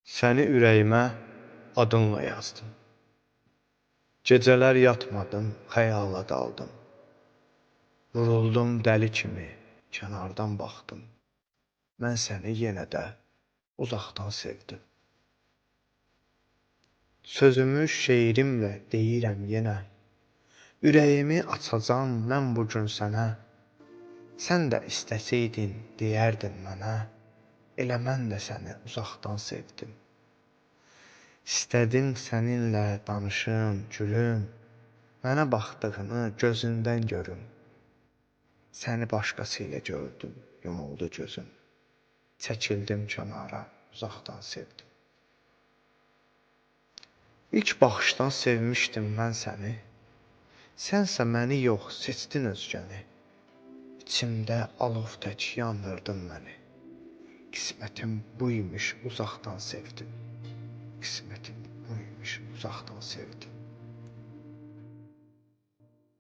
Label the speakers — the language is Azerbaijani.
Speaker 1: Səni ürəyimə adınla yazdım. Gecələr yatmadım, xəyala daldım. Vuruldum dəli kimi, kənardan baxdım. Mən səni yenə də uzaqdan sevdim. Sözümü şeirimlə deyirəm yenə. Ürəyimi açacam mən bu gün sənə. Sən də istəsəydin deyərdin mənə. Elə mən də səni uzaqdan sevdim. İstədim səninlə danışım, gülüm. Mənə baxdığını gözündən görüm. Səni başqası ilə gördüm, yumuldu gözüm. Çəkildim kənara, uzaqdan sevdim. İlk baxışdan sevmişdim mən səni. Sənsə məni yox, seçdin özgəni. İçimdə alov tək yandırdın məni. Qismətim buymuş, uzaqdan sevdim. Qismətim buymuş, uzaqdan sevdim.